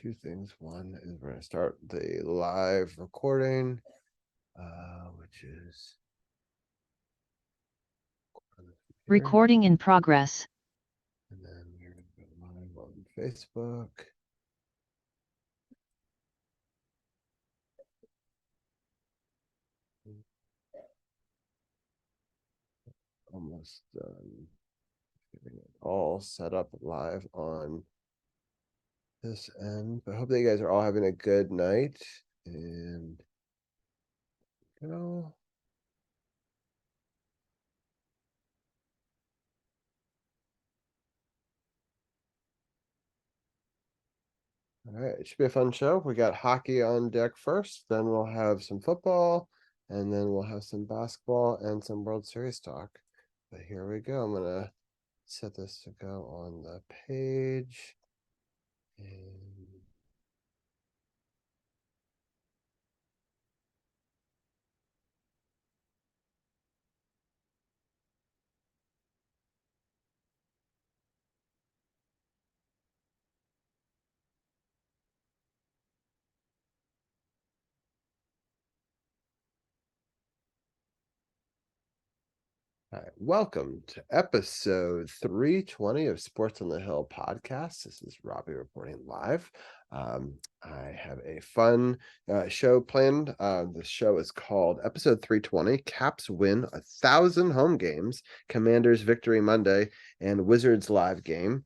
two things. One is we're going to start the live recording, which is recording in progress. And then we're going to go live on Facebook. Almost done. Getting it all set up live on this end. But I hope that you guys are all having a good night. And go. All right, it should be a fun show. We got hockey on deck first, then we'll have some football, and then we'll have some basketball and some World Series talk. But here we go. I'm gonna set this to go on the page. And all right, welcome to episode 320 of Sports on the Hill podcast. This is Robbie reporting live. I have a fun show planned. The show is called episode 320, Caps win 1,000 home games, Commanders victory Monday, and Wizards live game.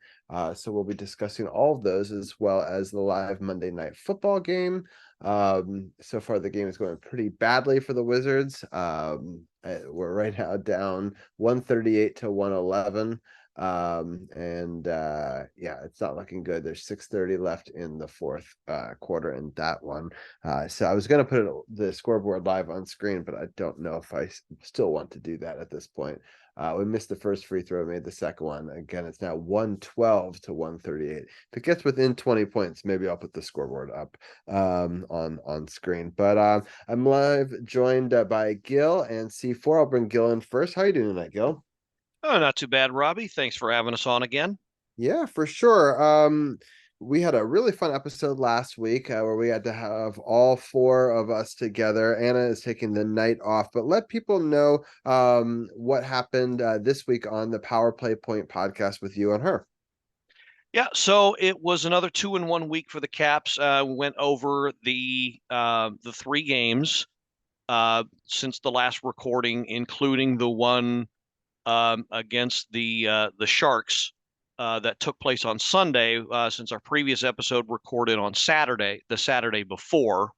So we'll be discussing all of those as well as the live Monday night football game. So far the game is going pretty badly for the Wizards. We're right now down 138 to 111. Yeah, it's not looking good. There's 6:30 left in the fourth quarter in that one. So I was going to put the scoreboard live on screen, but I don't know if I still want to do that at this point. We missed the first free throw, made the second one. Again, it's now 112 to 138. If it gets within 20 points, maybe I'll put the scoreboard up on screen. But I'm live, joined by Gil and C4. I'll bring Gil in first. How are you doing tonight, Gil? Oh, not too bad, Robbie. Thanks for having us on again. Yeah, for sure. We had a really fun episode last week where we had to have all four of us together. Anna is taking the night off, but let people know what happened this week on the Power Play Point podcast with you and her. Yeah, so it was another 2-in-1 week for the Caps. We went over the 3 games since the last recording, including the one against the Sharks that took place on Sunday, since our previous episode recorded on Saturday, the Saturday before.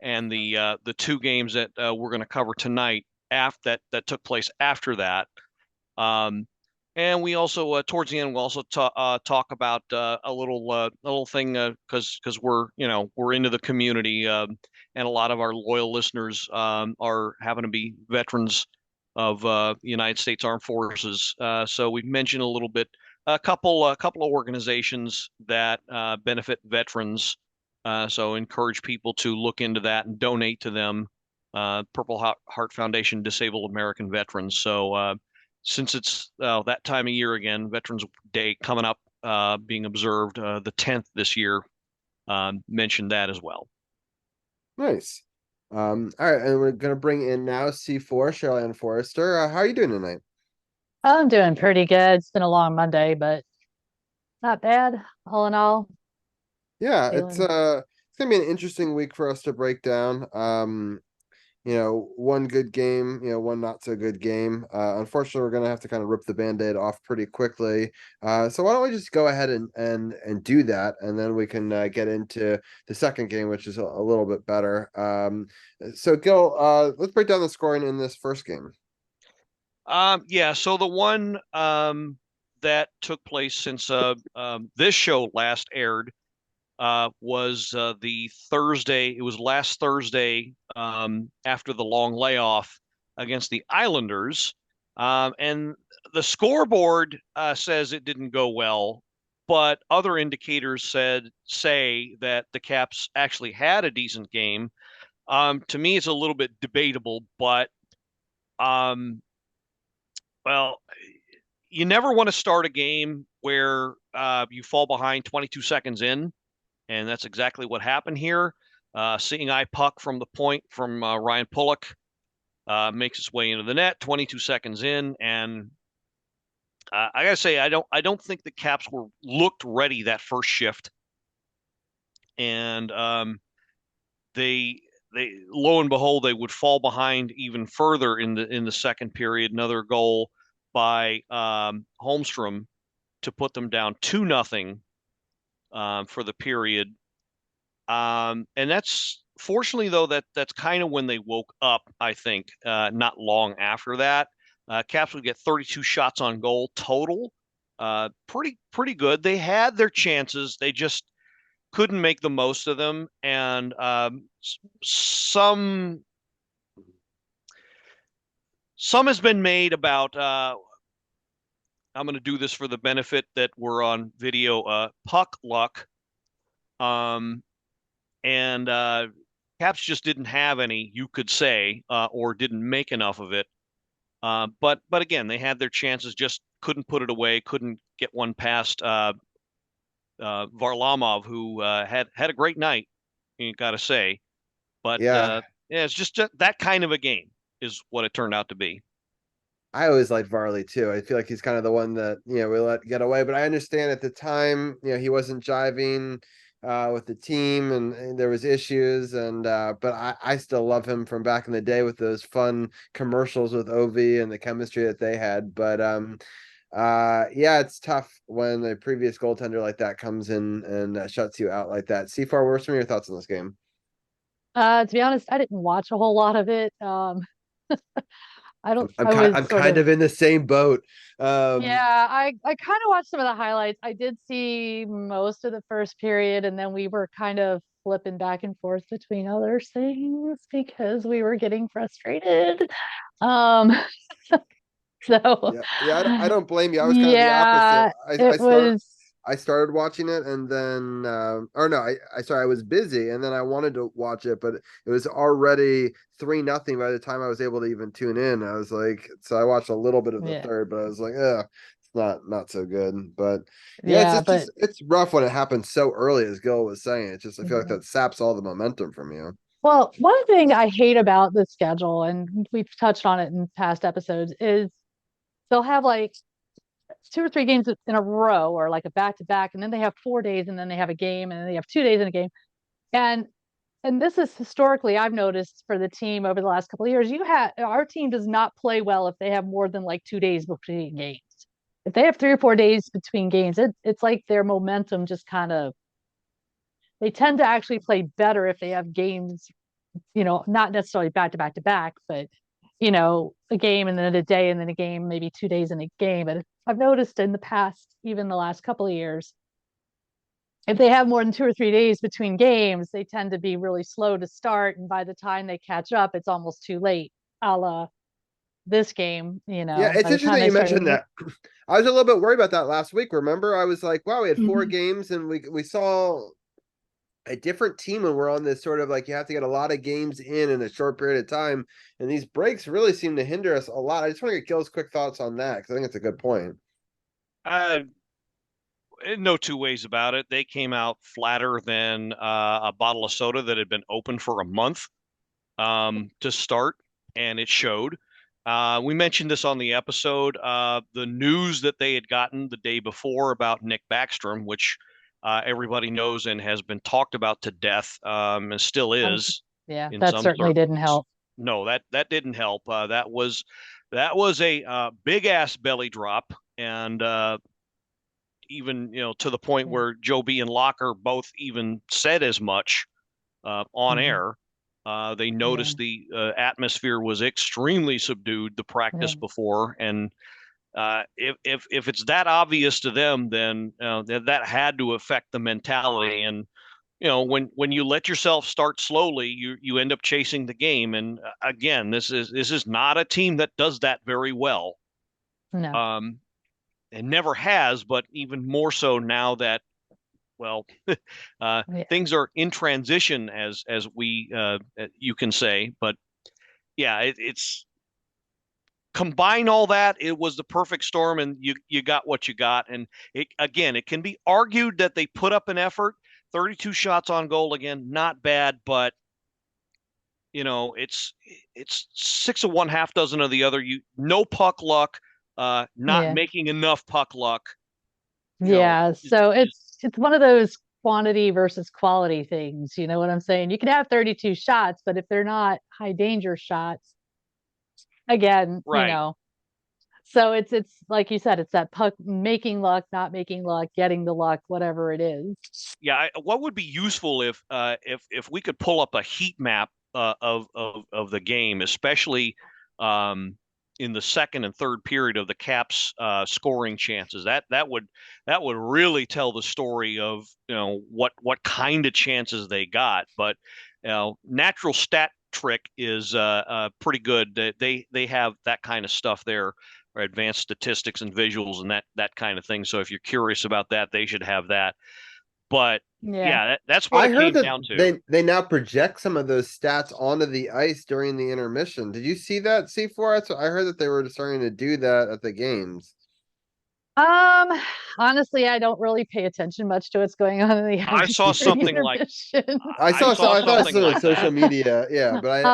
And the 2 games that we're going to cover tonight that took place after that. And we also towards the end we'll also talk about a little thing because we're into the community, and a lot of our loyal listeners are happen to be veterans of the United States Armed Forces. So we've mentioned a little bit a couple of organizations that benefit veterans. So encourage people to look into that and donate to them. Purple Heart Foundation, Disabled American Veterans. So since it's that time of year again, Veterans Day coming up, being observed the 10th this year, mentioned that as well. Nice. All right, and we're gonna bring in now C4, Cheryl Ann Forrester. How are you doing tonight? I'm doing pretty good. It's been a long Monday, but not bad, all in all. Yeah, it's Feeling gonna be an interesting week for us to break down. One good game, one not so good game. Unfortunately, we're gonna have to kind of rip the Band-Aid off pretty quickly. So why don't we just go ahead and do that, and then we can get into the second game, which is a little bit better. So Gil, let's break down the scoring in this first game. Yeah, so the one that took place since this show last aired was the Thursday. It was last Thursday, after the long layoff against the Islanders. And the scoreboard says it didn't go well, but other indicators say that the Caps actually had a decent game. To me, it's a little bit debatable, but well, you never want to start a game where you fall behind 22 seconds in, and that's exactly what happened here. Seeing eye puck from the point from Ryan Pulock makes its way into the net 22 seconds in, and I gotta say I don't think the Caps were looked ready that first shift, and they lo and behold they would fall behind even further in the second period. Another goal by Holmstrom to put them down 2-0 for the period. And that's fortunately though that's kind of when they woke up. I think not long after that, Caps would get 32 shots on goal total. Pretty good. They had their chances. They just couldn't make the most of them. And some has been made about. I'm going to do this for the benefit that we're on video. Puck luck. And Caps just didn't have any, you could say, or didn't make enough of it. But again, they had their chances, just couldn't put it away, couldn't get one past Varlamov, who had a great night, you got to say. But Yeah. yeah, it's just that kind of a game is what it turned out to be. I always liked Varley too. I feel like he's kind of the one that, we let get away, but I understand at the time, he wasn't jiving with the team, and there was issues, and but I still love him from back in the day with those fun commercials with Ovi and the chemistry that they had. But yeah, it's tough when a previous goaltender like that comes in and shuts you out like that. C4, what are some of your thoughts on this game? To be honest, I didn't watch a whole lot of it. I was I'm sort kind of, of in the same boat. yeah, I kind of watched some of the highlights. I did see most of the first period, and then we were kind of flipping back and forth between other things because we were getting frustrated. Um, so Yeah, I don't blame you. I was kind of the opposite. yeah, it was, I started watching it, and then or no, sorry, I was busy, and then I wanted to watch it, but it was already 3-0 by the time I was able to even tune in. I was like, so I watched a little bit of the yeah, third, but I was like, yeah, it's not so good. But yeah, yeah, but it's rough when it happens so early, as Gil was saying. It's just I feel like mhm. that saps all the momentum from you. Well, one thing I hate about the schedule, and we've touched on it in past episodes, is they'll have like two or three games in a row or like a back to back, and then they have 4 days, and then they have a game, and then they have 2 days in a game. And this is historically I've noticed for the team over the last couple of years, our team does not play well if they have more than like 2 days between games. If they have 3 or 4 days between games, it's like their momentum just kind of, they tend to actually play better if they have games, not necessarily back to back to back, but a game and then a day and then a game, maybe 2 days in a game. But I've noticed in the past, even the last couple of years, if they have more than 2 or 3 days between games, they tend to be really slow to start. And by the time they catch up, it's almost too late, a la this game, Yeah, it's by the interesting time that they you started. mentioned that. I was a little bit worried about that last week. Remember, I was like, wow, we had 4 games, and we saw a different team when we're on this sort of like you have to get a lot of games in a short period of time, and these breaks really seem to hinder us a lot. I just want to get Gil's quick thoughts on that because I think it's a good point. Uh, no two ways about it. They came out flatter than a bottle of soda that had been open for a month to start, and it showed. We mentioned this on the episode. The news that they had gotten the day before about Nick Backstrom, which everybody knows and has been talked about to death, and still Um, is yeah, in that some certainly didn't circles. help. No, that didn't help. That was a big ass belly drop, and even to the point Yeah. where Joe B and Locker both even said as much on Hmm. air. They Yeah. noticed the atmosphere was extremely subdued the Yeah. practice before, and if it's that obvious to them, then that had to affect the mentality. And when you let yourself start slowly, you end up chasing the game. And again, this is not a team that does that very well. No. Um, and never has, but even more so now that well, Yeah. things are in transition, as we you can say. But yeah, it's combine all that, it was the perfect storm, and you got what you got. And it can be argued that they put up an effort. 32 shots on goal again, not bad, but it's 6 of one, half dozen of the other. No puck luck, not Yeah. making enough puck luck. Yeah. So it's one of those quantity versus quality things. You know what I'm saying? You can have 32 shots, but if they're not high danger shots, again, right. So it's like you said, it's that puck making luck, not making luck, getting the luck, whatever it is. Yeah, what would be useful if we could pull up a heat map of the game, especially in the second and third period of the Caps scoring chances. That would really tell the story of what kind of chances they got. But natural stat trick is pretty good. They have that kind of stuff there, or advanced statistics and visuals and that kind of thing. So if you're curious about that, they should have that. But Yeah. yeah, that's what I it heard came that down to. they now project some of those stats onto the ice during the intermission. Did you see that, C4? I heard that they were starting to do that at the games. Honestly, I don't really pay attention much to what's going on in the I ice saw during something like intermission. I I saw saw I thought something some on like social that. media. Yeah, but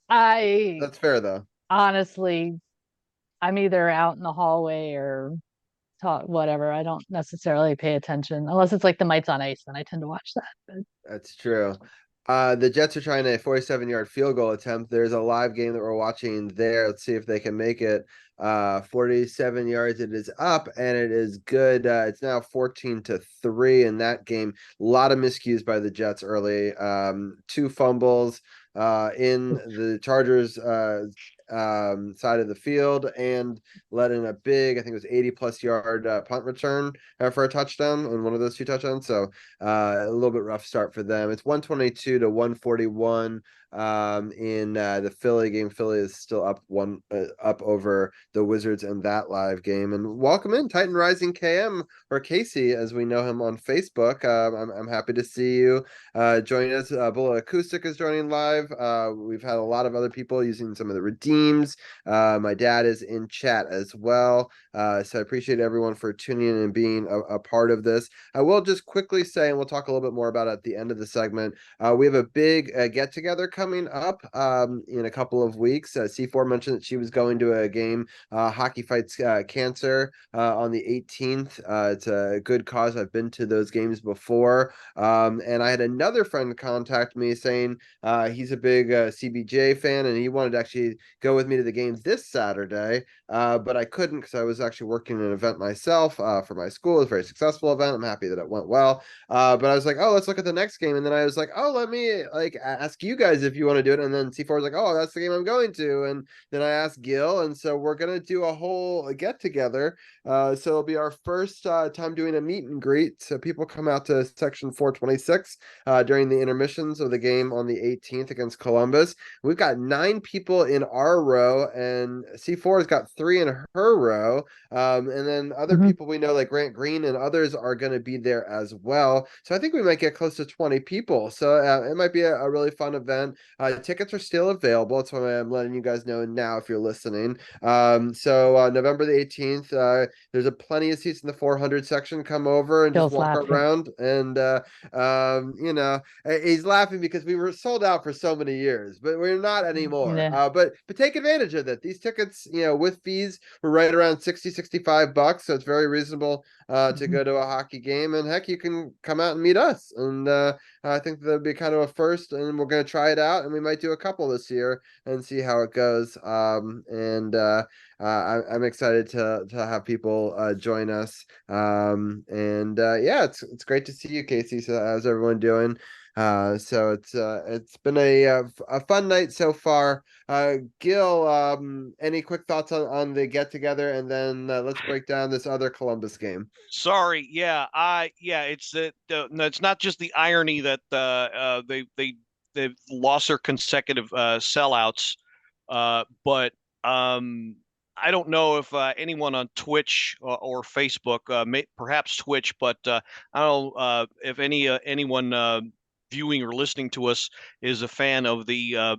I that's fair though. honestly, I'm either out in the hallway or talk whatever. I don't necessarily pay attention unless it's like the Mites on Ice, then I tend to watch that. But That's true. The Jets are trying a 47-yard field goal attempt. There's a live game that we're watching there. Let's see if they can make it. 47 yards. It is up and it is good. It's now 14-3 in that game. A lot of miscues by the Jets early. 2 fumbles in the Chargers side of the field, and let in a big, I think it was 80+ yard punt return for a touchdown on one of those 2 touchdowns. So a little bit rough start for them. It's 122-141 in the Philly game. Philly is still up over the Wizards in that live game. And welcome in Titan Rising KM, or Casey as we know him on Facebook. I'm happy to see you join us. Bullet Acoustic is joining live. We've had a lot of other people using some of the redeems. My dad is in chat as well. So I appreciate everyone for tuning in and being a part of this. I will just quickly say, and we'll talk a little bit more about it at the end of the segment, we have a big get together coming up in a couple of weeks. C4 mentioned that she was going to a game, Hockey Fights Cancer, on the 18th. It's a good cause. I've been to those games before. And I had another friend contact me saying he's a big CBJ fan and he wanted to actually go with me to the games this Saturday, but I couldn't because I was actually working an event myself for my school. It was a very successful event. I'm happy that it went well. But I was like, oh, let's look at the next game. And then I was like, oh, let me ask you guys if you want to do it. And then C4 was like, oh, that's the game I'm going to. And then I asked Gil. And so we're going to do a whole get together. So it'll be our first time doing a meet and greet. So people come out to section 426 during the intermissions of the game on the 18th against Columbus. We've got 9 people in our row, and C4 has got 3 in her row. And then other people we know, like Grant Green and others, are going to be there as well. So I think we might get close to 20 people. So it might be a really fun event. Tickets are still available. That's why I'm letting you guys know now if you're listening. So November the 18th, there's a plenty of seats in the 400 section. Come over and just walk around. And, he's laughing because we were sold out for so many years, but we're not anymore. Yeah. But take advantage of that. These tickets, with fees, were right around $60-65. So it's very reasonable to go to a hockey game. And heck, you can come out and meet us. And I think that'll be kind of a first, and we're going to try it out. And we might do a couple this year and see how it goes. I'm excited to have people join us. It's great to see you, Casey. So how's everyone doing? So it's been a fun night so far. Gil, any quick thoughts on the get together, and then let's break down this other Columbus game. Sorry, it's it's not just the irony that they've lost their consecutive sellouts, but I don't know if anyone on Twitch or Facebook, perhaps Twitch, but I don't know if anyone viewing or listening to us is a fan of the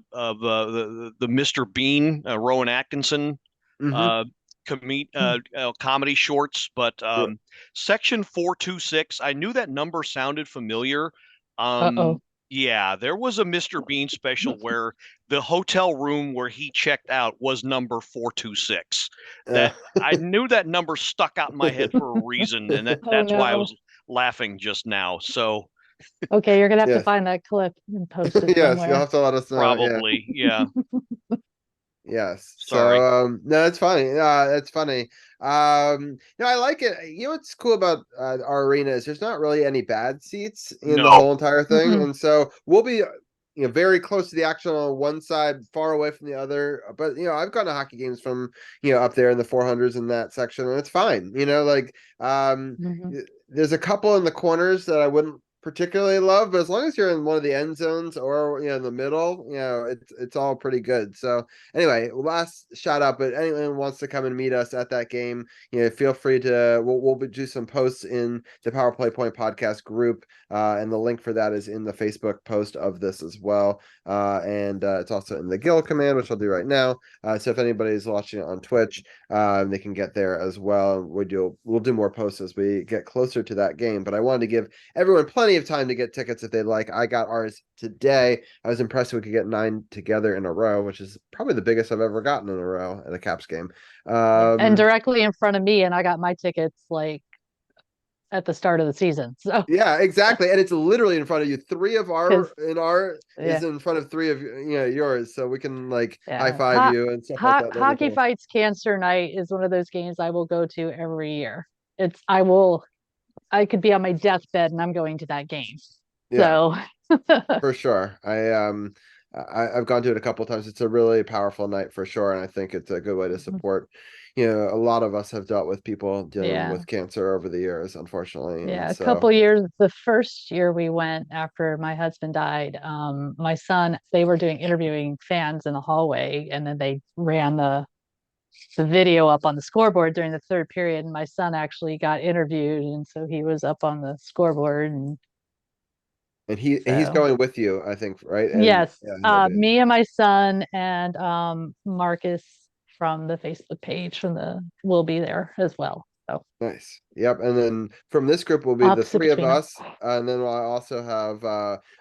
Mr. Bean, Rowan Atkinson Mm-hmm. comedy shorts. But Yeah. section 426, I knew that number sounded familiar. Uh-oh. Yeah, there was a Mr. Bean special where the hotel room where he checked out was number 426. That I knew that number stuck out in my head for a reason, and Oh that's why I no. was laughing just now. So Okay, you're gonna have to Yes. find that clip and post it Yes, you'll somewhere. have to let us know. Yeah. probably, yeah. Yes. Sorry. So no, it's funny. It's funny. I like it. You know what's cool about our arena is there's not really any bad seats in the No. whole entire thing. Mm-mm. And so we'll be very close to the action on one side, far away from the other. But I've gone to hockey games from up there in the 400s in that section, and it's fine. Like Mhm. there's a couple in the corners that I wouldn't particularly love, but as long as you're in one of the end zones or in the middle, it's all pretty good. So anyway, last shout out, but anyone who wants to come and meet us at that game, feel free to. We'll do some posts in the Power Play Point podcast group, and the link for that is in the Facebook post of this as well. And it's also in the Gil command, which I'll do right now. So if anybody's watching it on Twitch, they can get there as well. We'll do more posts as we get closer to that game. But I wanted to give everyone plenty of time to get tickets if they'd like. I got ours today. I was impressed we could get 9 together in a row, which is probably the biggest I've ever gotten in a row at a Caps game. Yeah. And directly in front of me, and I got my tickets like at the start of the season. So Yeah, exactly. And it's literally in front of you. Three of because our yeah, is in front of three of yours. So we can high yeah. five you and stuff like that. That'd be Hockey cool. Fights Cancer Night is one of those games I will go to every year. I could be on my deathbed and I'm going to that game. Yeah, So for sure. I've gone to it a couple of times. It's a really powerful night for sure, and I think it's a good way to support. A lot of us have dealt with people dealing yeah. with cancer over the years, unfortunately, and Yeah, a so couple years. The first year we went after my husband died, my son, they were doing interviewing fans in the hallway, and then they ran the video up on the scoreboard during the third period, and my son actually got interviewed, and so he was up on the scoreboard, and he's so going with you, I think, right? And yes, yeah, he'll be. me and my son and Marcus from the Facebook page from the will be there as well. So Nice. Yep. And then from this group will be I'll the have to sit three of between them. us. And then I also have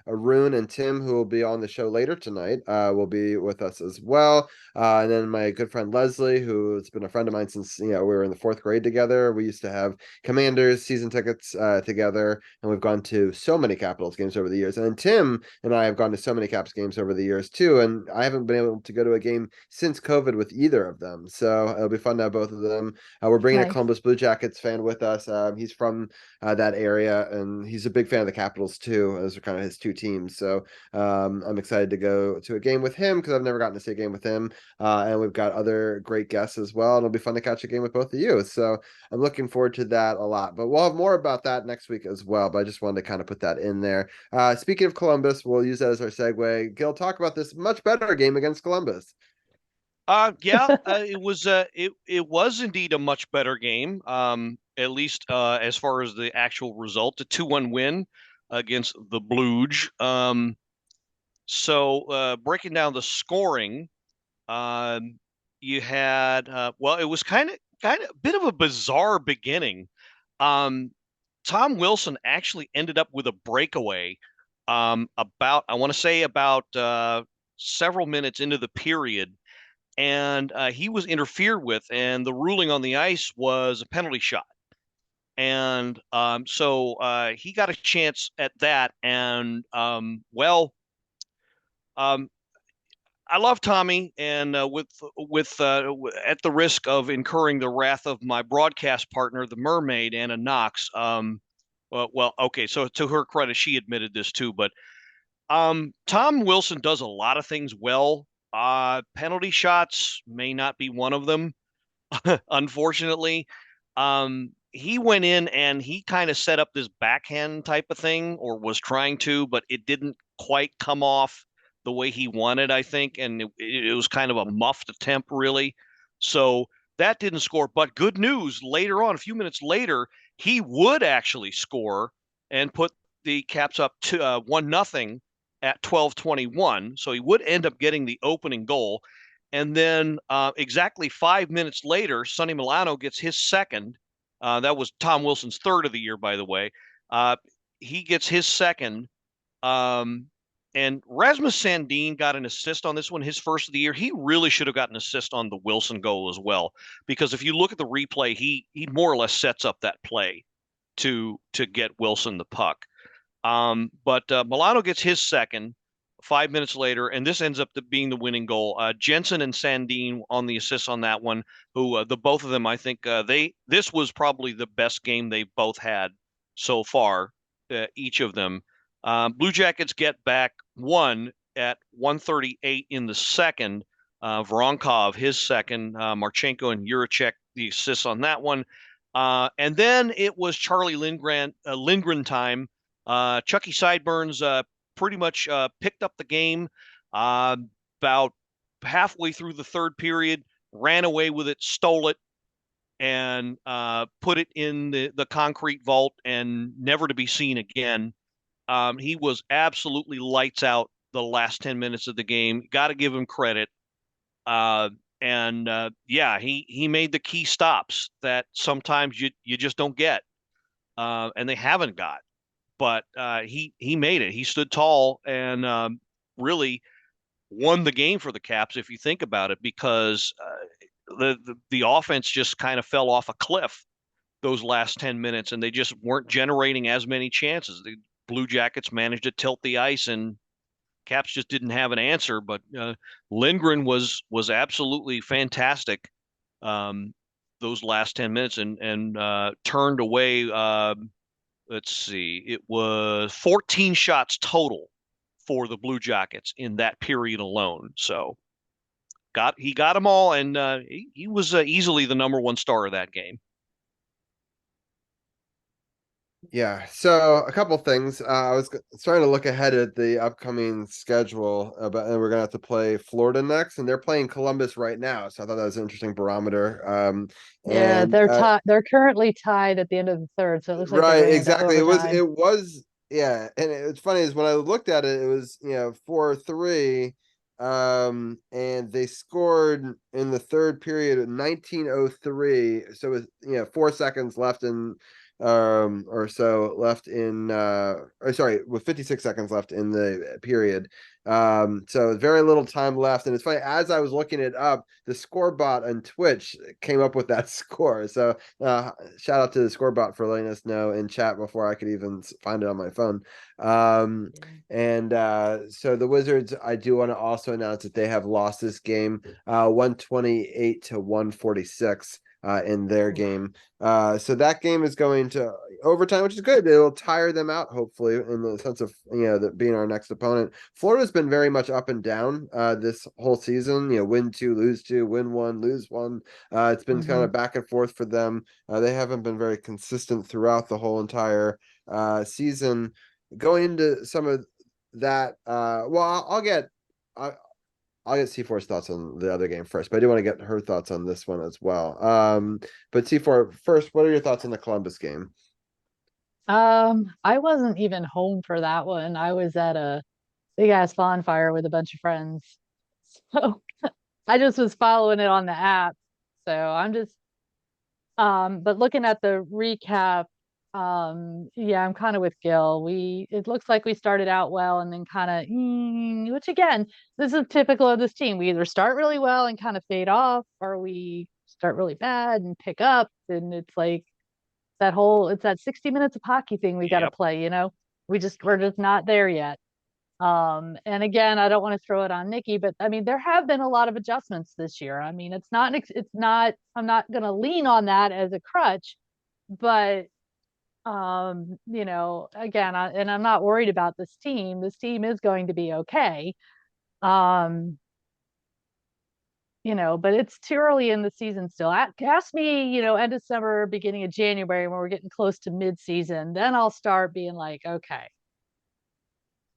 Arun and Tim, who will be on the show later tonight, will be with us as well. And then my good friend Leslie, who's been a friend of mine since we were in the 4th grade together. We used to have Commanders season tickets together, and we've gone to so many Capitals games over the years. And then Tim and I have gone to so many Caps games over the years too. And I haven't been able to go to a game since COVID with either of them. So it'll be fun to have both of them. We're bringing a Nice. Columbus Blue Jackets fan with us. He's from that area, and he's a big fan of the Capitals too. Those are kind of his two teams. So I'm excited to go to a game with him because I've never gotten to see a game with him. And we've got other great guests as well. And it'll be fun to catch a game with both of you. So I'm looking forward to that a lot. But we'll have more about that next week as well. But I just wanted to kind of put that in there. Speaking of Columbus, we'll use that as our segue. Gil, talk about this much better game against Columbus. Yeah, it was indeed a much better game. At least as far as the actual result, a 2-1 win against the Blues. So breaking down the scoring, you had well, it was kind of a bit of a bizarre beginning. Um, Tom Wilson actually ended up with a breakaway about I want to say about several minutes into the period, and he was interfered with, and the ruling on the ice was a penalty shot. And so he got a chance at that, and um, I love Tommy, and with at the risk of incurring the wrath of my broadcast partner, the Mermaid Anna Knox. Okay, so to her credit, she admitted this too, but Tom Wilson does a lot of things well. Penalty shots may not be one of them, unfortunately. He went in and he kind of set up this backhand type of thing, or was trying to, but it didn't quite come off the way he wanted, I think, and it was kind of a muffed attempt, really. So that didn't score. But good news, later on, a few minutes later, he would actually score and put the Caps up to 1-0 at 12:21. So he would end up getting the opening goal. And then exactly 5 minutes later, Sonny Milano gets his second. That was Tom Wilson's third of the year, by the way. He gets his second. And Rasmus Sandin got an assist on this one, his first of the year. He really should have gotten an assist on the Wilson goal as well, because if you look at the replay, he more or less sets up that play to get Wilson the puck. But Milano gets his second 5 minutes later, and this ends up being the winning goal. Jensen and Sandin on the assists on that one, who the both of them, I think this was probably the best game they've both had so far, each of them. Blue Jackets get back one at 1:38 in the second. Voronkov, his second. Marchenko and Juracek, the assists on that one. And then it was Charlie Lindgren time. Chucky Sideburns pretty much picked up the game about halfway through the third period, ran away with it, stole it, and put it in the concrete vault and never to be seen again. He was absolutely lights out the last 10 minutes of the game. Got to give him credit. Yeah, he made the key stops that sometimes you just don't get, and they haven't got. But he made it. He stood tall and really won the game for the Caps, if you think about it, because the offense just kind of fell off a cliff those last 10 minutes, and they just weren't generating as many chances. The Blue Jackets managed to tilt the ice, and Caps just didn't have an answer. But Lindgren was absolutely fantastic those last 10 minutes, and turned away. Let's see, it was 14 shots total for the Blue Jackets in that period alone. So he got them all, and he was easily the number one star of that game. Yeah, so a couple things. I was starting to look ahead at the upcoming schedule, and we're gonna have to play Florida next, and they're playing Columbus right now. So I thought that was an interesting barometer. Yeah, And they're currently tied at the end of the third, so it looks like they're right, going into exactly. overtime. It was, yeah. And it's funny is when I looked at it, it was 4-3, and they scored in the third period at 19:03. So with 4 seconds left in or so left in or sorry, with 56 seconds left in the period. So very little time left. And it's funny, as I was looking it up, the score bot on Twitch came up with that score. So shout out to the score bot for letting us know in chat before I could even find it on my phone. So the Wizards, I do want to also announce that they have lost this game 128 to 146 in their game. So that game is going to overtime, which is good. It'll tire them out, hopefully, in the sense of that being our next opponent. Florida's been very much up and down this whole season. Win 2, lose 2, win 1, lose 1. It's been kind of back and forth for them. They haven't been very consistent throughout the whole entire season. Going into some of that, well, I'll get C4's thoughts on the other game first, but I do want to get her thoughts on this one as well. But C4, first, what are your thoughts on the Columbus game? I wasn't even home for that one. I was at a big ass bonfire with a bunch of friends. So I just was following it on the app. So I'm just but looking at the recap, yeah, I'm kind of with Gil. It looks like we started out well and then kind of which again, this is typical of this team. We either start really well and kind of fade off, or we start really bad and pick up. And it's like it's that 60 minutes of hockey thing we got to play, we're just not there yet. And again, I don't want to throw it on Nikki, but I mean, there have been a lot of adjustments this year. I mean, it's not, I'm not going to lean on that as a crutch, but again, I'm not worried about this team. This team is going to be okay. But it's too early in the season still. Ask me, end of summer, beginning of January, when we're getting close to mid-season, then I'll start being like, okay,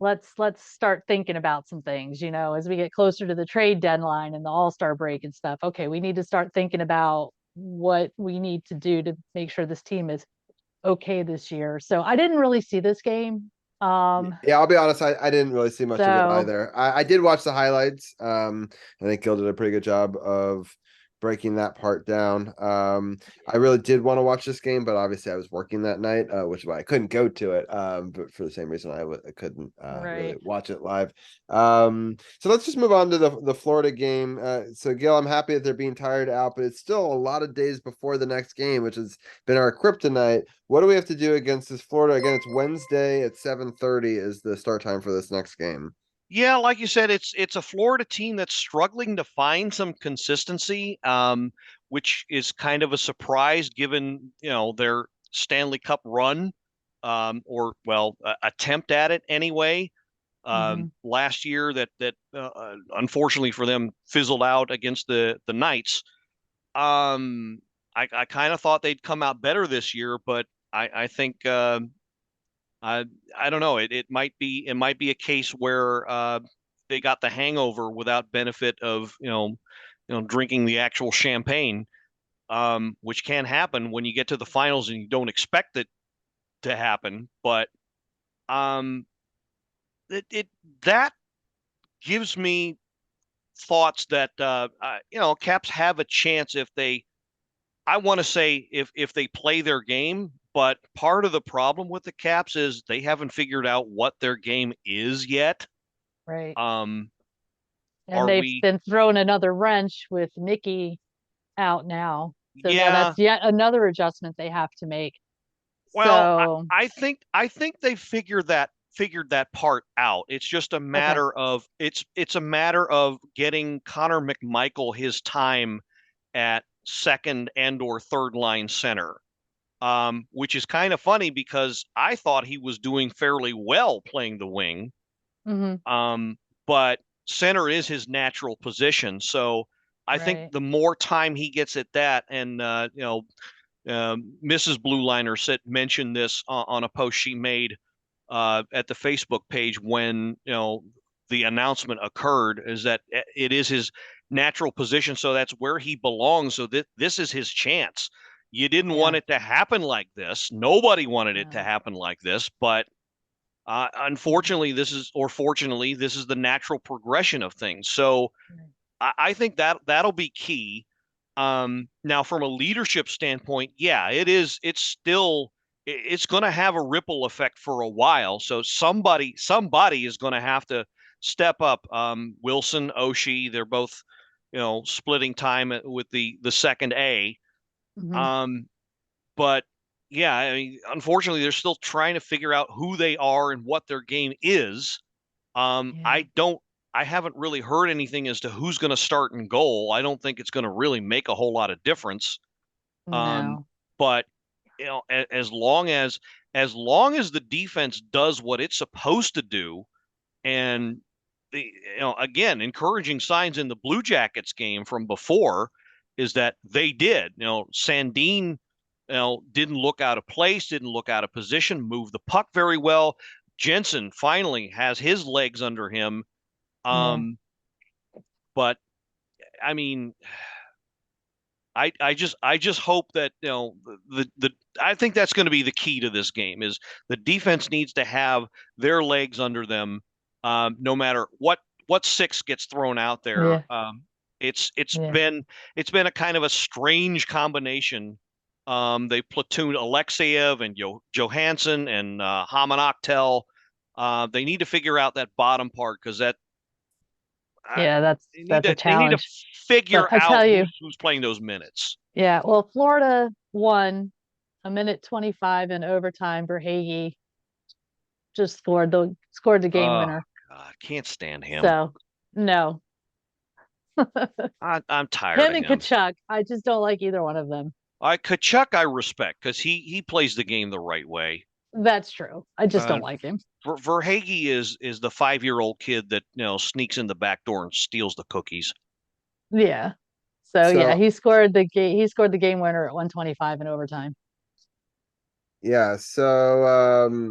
let's start thinking about some things, as we get closer to the trade deadline and the All-Star break and stuff. Okay, we need to start thinking about what we need to do to make sure this team is okay this year. So I didn't really see this game. Yeah, I'll be honest. I didn't really see much of it So either. I did watch the highlights. I think Gil did a pretty good job of breaking that part down. I really did want to watch this game, but obviously I was working that night, which is why I couldn't go to it. But for the same reason, I couldn't really right. watch it live. So let's just move on to the Florida game. So Gil, I'm happy that they're being tired out, but it's still a lot of days before the next game, which has been our kryptonite. What do we have to do against this Florida? Again, it's Wednesday at 7:30 is the start time for this next game. Yeah, like you said, it's a Florida team that's struggling to find some consistency, which is kind of a surprise given, their Stanley Cup run, or well, attempt at it anyway. Hmm. Last year that unfortunately for them fizzled out against the Knights. I kind of thought they'd come out better this year, but I think I I don't know. It might be a case where they got the hangover without benefit of drinking the actual champagne, which can happen when you get to the finals and you don't expect it to happen. But um, it that gives me thoughts that Caps have a chance if they. I want to say if they play their game, but part of the problem with the Caps is they haven't figured out what their game is yet. Right. Um, And are they've we? been thrown another wrench with Mickey out now. So now Yeah. that's yet another adjustment they have to make. Well, So, I think they figured that part out. It's just a okay. matter of it's a matter of getting Connor McMichael his time at second and or third line center. Which is kind of funny because I thought he was doing fairly well playing the wing. Hmm. But center is his natural position. So I think Right. the more time he gets at that, and Mrs. Blue Liner mentioned this on a post she made at the Facebook page when the announcement occurred, is that it is his natural position, so that's where he belongs. So this is his chance. You didn't want Yeah. it to happen like this. Nobody wanted it to No. happen like this, but unfortunately, fortunately, this is the natural progression of things. So Right. I think that'll be key. Now, from a leadership standpoint, yeah, it is. It's going to have a ripple effect for a while. So somebody is going to have to step up. Wilson, Oshie, they're both, splitting time with the second A. Hmm. Um, but yeah, I mean, unfortunately, they're still trying to figure out who they are and what their game is. Yeah. I haven't really heard anything as to who's going to start in goal. I don't think it's going to really make a whole lot of difference. Um, No. but as long as the defense does what it's supposed to do, and again, encouraging signs in the Blue Jackets game from before is that they did. Sandin, didn't look out of place, didn't look out of position, moved the puck very well. Jensen finally has his legs under him. Yeah. But I mean, I just hope that the I think that's going to be the key to this game is the defense needs to have their legs under them, no matter what six gets thrown out there. Yeah. It's Yeah. been a kind of a strange combination. They platooned Alexeyev and Johansson and Haman Akhtel. They need to figure out that bottom part because I, Yeah. That's a they need to challenge. But figure I out tell you, who's playing those minutes. yeah. Well, Florida won a minute 25 in overtime. Verhage just scored the game Oh winner. God, can't stand him. So no, I'm tired him of and him. Kachuk. I just don't like either one of them. Kachuk I respect because he plays the game the right way. That's true. I just Uh, don't like him. Verhage is the 5-year-old kid that sneaks in the back door and steals the cookies. Yeah. So yeah, So he scored the game winner at 125 in overtime. yeah, so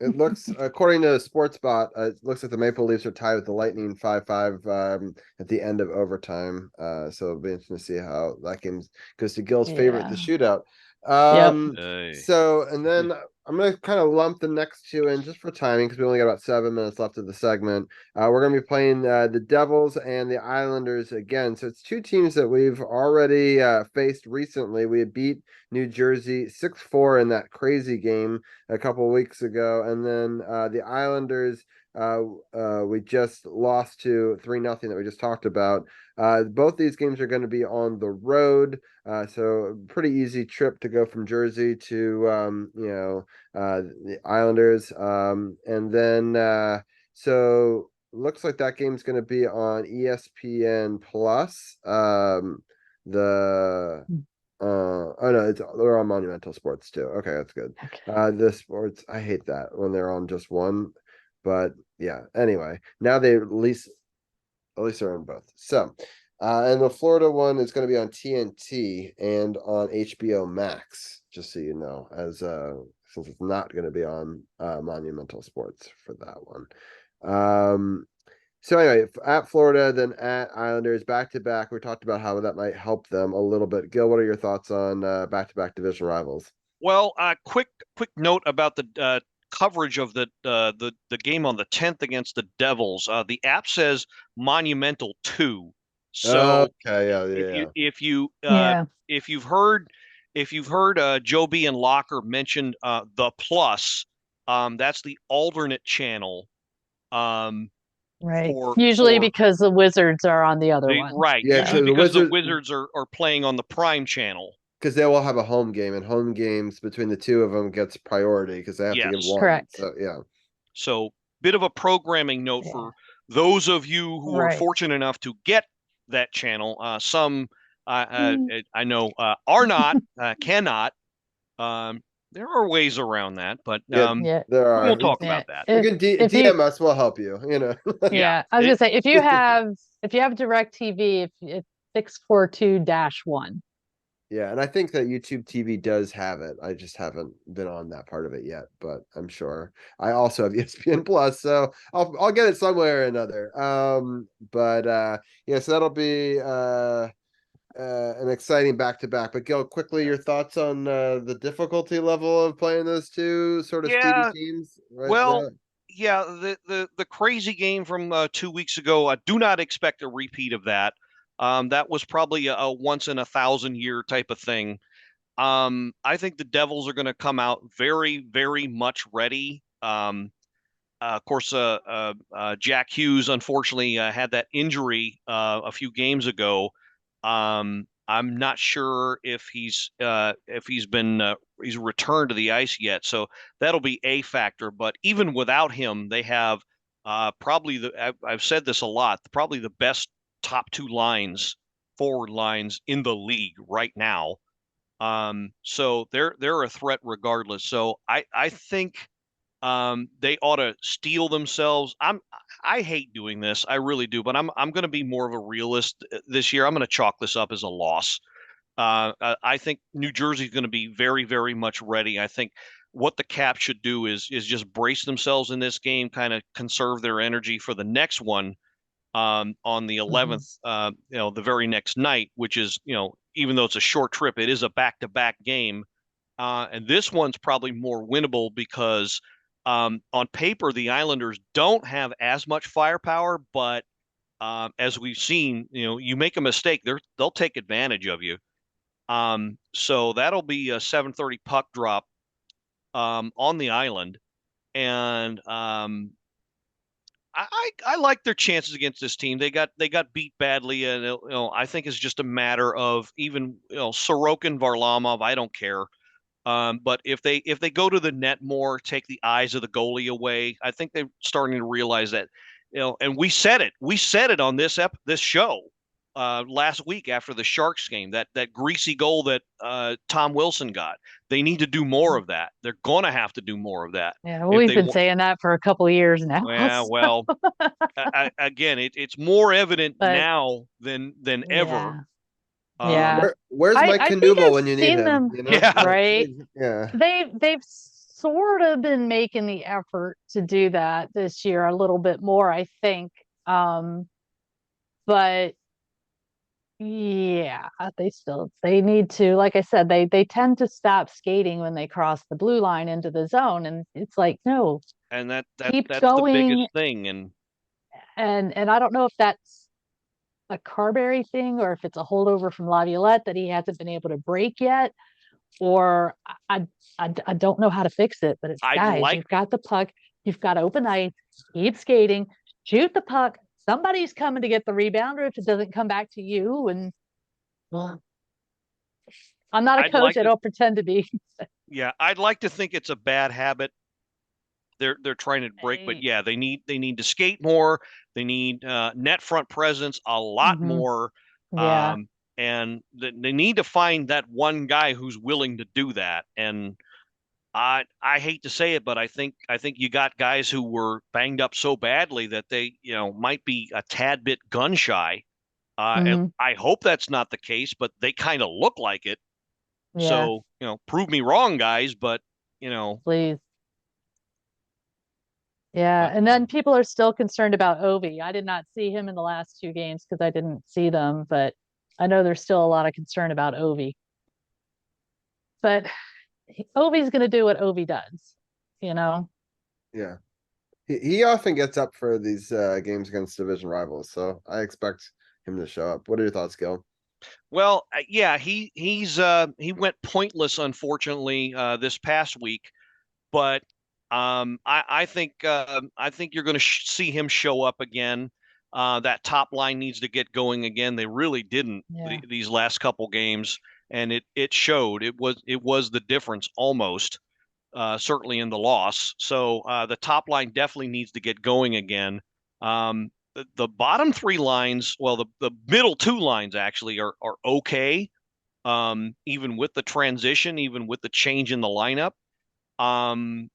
it looks, according to Sportsbot, it looks like the Maple Leafs are tied with the Lightning 5-5 at the end of overtime. So it'll be interesting to see how that game goes to Gil's favorite, the Yeah. shootout. Yep. Um, Uh, so and then I'm gonna kind of lump the next two in just for timing because we only got about 7 minutes left of the segment. We're gonna be playing the Devils and the Islanders again. So it's two teams that we've already faced recently. We had beat New Jersey 6-4 in that crazy game a couple of weeks ago, and then the Islanders we just lost to 3-0 that we just talked about. Both these games are going to be on the road. So pretty easy trip to go from Jersey to the Islanders. And then so looks like that game's going to be on ESPN Plus. The oh no, they're on Monumental Sports too. Okay, that's good. Okay. The sports, I hate that when they're on just one, but yeah. Anyway, now they at least they're on both. So, and the Florida one is going to be on TNT and on HBO Max, just so you know, as since it's not going to be on Monumental Sports for that one. So anyway, at Florida, then at Islanders, back to back. We talked about how that might help them a little bit. Gil, what are your thoughts on back to back division rivals? Well, quick note about the coverage of the game on the 10th against the Devils. The app says Monumental 2. So Okay, yeah. if you've heard Joe B and Locker mention the Plus, that's the alternate channel. Right. Usually because the Wizards are on the other one. Right. Yeah, Usually so the because the Wizards- Wizards are playing on the Prime channel. because they will have a home game, and home games between the two of them gets priority because they have to give Yes. one. Correct. So yeah. So bit of a programming note for those of you who are fortunate enough to get that channel. Some I know are not, cannot. There are ways around that, but There we are. won't talk about that. You can DM us, we'll help you. Yeah, I was gonna say if you have DirecTV, it's 642-1. Yeah, and I think that YouTube TV does have it. I just haven't been on that part of it yet, but I'm sure. I also have ESPN Plus, so I'll get it somewhere or another. But yeah, so that'll be an exciting back to back. But Gil, quickly your thoughts on the difficulty level of playing those two sort of speedy teams. Right? Well, yeah, the crazy game from 2 weeks ago. I do not expect a repeat of that. That was probably a once in a thousand year type of thing. I think the Devils are going to come out very, very much ready. Of course, Jack Hughes unfortunately had that injury a few games ago. I'm not sure if he's returned to the ice yet, so that'll be a factor. But even without him, they have probably I've said this a lot, probably the best top two forward lines in the league right now. So they're a threat regardless. So I think they ought to steel themselves. I hate doing this, I really do, but I'm going to be more of a realist this year. I'm going to chalk this up as a loss. I think New Jersey's going to be very, very much ready. I think what the Cap should do is just brace themselves in this game, kind of conserve their energy for the next one on the 11th, the very next night, which is, even though it's a short trip, it is a back-to-back game. And this one's probably more winnable because on paper, the Islanders don't have as much firepower, but as we've seen, you make a mistake, they'll take advantage of you. So that'll be a 7:30 puck drop on the island, and I like their chances against this team. They got beat badly, and I think it's just a matter of even Sorokin, Varlamov. I don't care. But if they go to the net more, take the eyes of the goalie away, I think they're starting to realize that, and we said it on this show last week after the Sharks game, that greasy goal that Tom Wilson got. They need to do more of that. They're going to have to do more of that. Yeah, we've been saying that for a couple of years now. Yeah, well, again, it's more evident now than ever. Yeah. Where's Mike Knuble when you need him? Yeah. Right. Yeah. They've sort of been making the effort to do that this year a little bit more, I think. But Yeah, they need to, like I said, they tend to stop skating when they cross the blue line into the zone. And it's like, no, And keep that's the biggest going. thing. And And I don't know if that's a Carberry thing or if it's a holdover from Laviolette that he hasn't been able to break yet, or I don't know how to fix it. But it's, I'd guys, like you've got the puck, you've got open ice, keep skating, shoot the puck. Somebody's coming to get the rebound, or if it doesn't come back to you. And well, I'm not a I'd coach. like I to don't pretend to be. yeah, I'd like to think it's a bad habit they're trying to break, but yeah, they need to skate more. They need net front presence a lot Mm-hmm. more. Yeah. And they need to find that one guy who's willing to do that. And I hate to say it, but I think you got guys who were banged up so badly that they, might be a tad bit gun shy. And Mm-hmm. I hope that's not the case, but they kind of look like it. Yeah. So, prove me wrong, guys, but you know, Please. Yeah. but And then people are still concerned about Ovi. I did not see him in the last two games because I didn't see them, but I know there's still a lot of concern about Ovi. But Ovi's going to do what Ovi does, you know? Yeah. He often gets up for these games against division rivals, so I expect him to show up. What are your thoughts, Gil? well, yeah, he went pointless, unfortunately, this past week. But I think you're going to see him show up again. That top line needs to get going again. They really didn't Yeah. these last couple games, and it showed. It was the difference almost, certainly in the loss. So the top line definitely needs to get going again. The bottom three lines, well, the middle two lines actually are okay. Even with the transition, even with the change in the lineup. Um,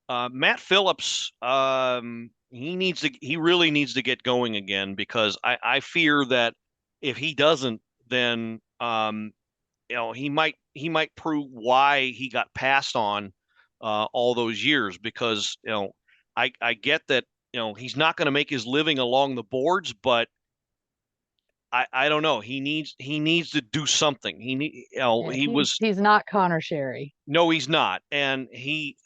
Matt Phillips, he really needs to get going again because I fear that if he doesn't, then he might prove why he got passed on all those years because I get that he's not going to make his living along the boards, but I don't know. He needs to do something. Yeah. He was He's not Connor Sherry. no, he's not. And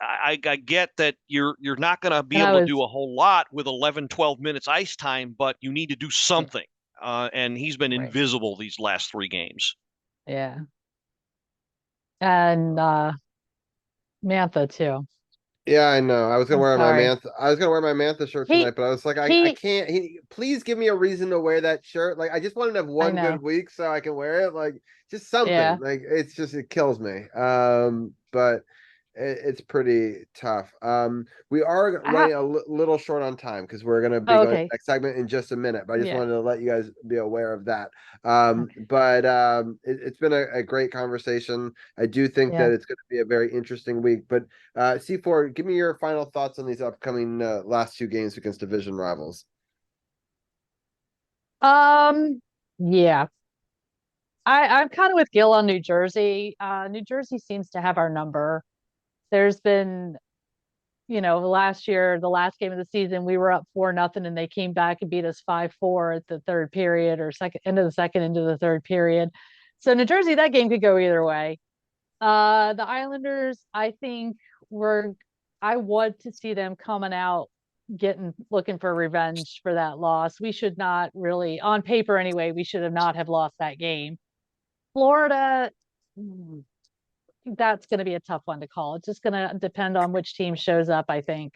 I get that you're not going to be And I able to do was, a whole lot with 11, 12 minutes ice time, but you need to do something. And he's been right. invisible these last three games. Yeah. And Mantha too. Yeah, I know. I'm sorry. I was gonna wear my Mantha shirt tonight, He but I was like, I he can't. Please give me a reason to wear that shirt. Like, I just want to have I one good know. week so I can wear it. Like, just something. Yeah. Like, it kills me. But it's pretty tough. We are I, running a little short on time because we're gonna be oh, going to okay. the next segment in just a minute. But I just Yeah. wanted to let you guys be aware of that. Okay. But it's been a great conversation. I do think Yeah. that it's going to be a very interesting week. But C4, give me your final thoughts on these upcoming last two games against division rivals. Yeah. I'm kind of with Gil on New Jersey. New Jersey seems to have our number. There's been, last year, the last game of the season, we were up 4-0 and they came back and beat us 5-4 at the third period or second into the second into the third period. So New Jersey, that game could go either way. The Islanders, I think I want to see them coming out looking for revenge for that loss. We should not really, on paper anyway, we should have not have lost that game. Florida, that's going to be a tough one to call. It's just going to depend on which team shows up, I think.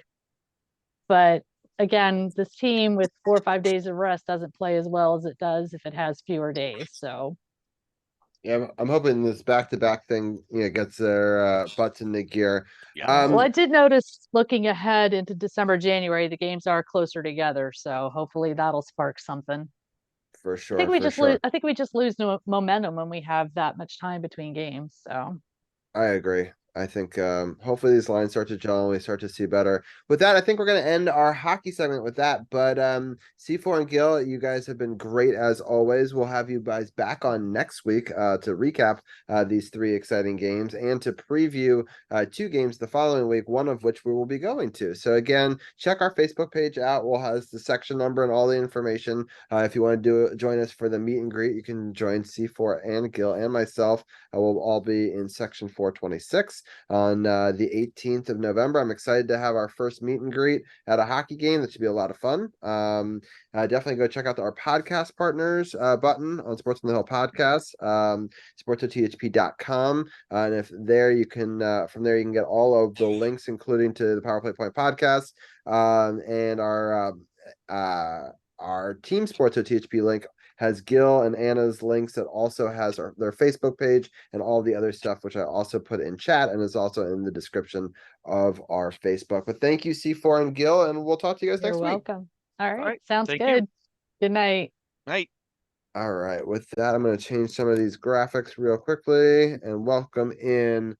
But again, this team with 4 or 5 days of rest doesn't play as well as it does if it has fewer days. So Yeah, I'm hoping this back-to-back thing, gets their butts in the gear. Yeah. yeah. Well, I did notice looking ahead into December, January, the games are closer together. So hopefully that'll spark something. For sure, for Lose. sure. I think we just lose momentum when we have that much time between games. So I agree. I think hopefully these lines start to gel and we start to see better. With that, I think we're going to end our hockey segment with that. But C4 and Gil, you guys have been great as always. We'll have you guys back on next week to recap these 3 exciting games and to preview 2 games the following week, one of which we will be going to. So again, check our Facebook page out. We'll have the section number and all the information. If you want to join us for the meet and greet, you can join C4 and Gil and myself. We'll all be in section 426 on the 18th of November. I'm excited to have our first meet and greet at a hockey game. That should be a lot of fun. Definitely go check out our podcast partners button on Sports on the Hill podcast, sportsothp.com. And if there you can, from there you can get all of the links, including to the Power Play Point podcast and our Team SportsOTHP link has Gil and Anna's links that also has their Facebook page and all the other stuff, which I also put in chat and is also in the description of our Facebook. But thank you, C4 and Gil, and we'll talk to you guys next week. You're welcome. All right. Sounds Thank good. you. Good night. Night. All right. With that, I'm going to change some of these graphics real quickly and welcome in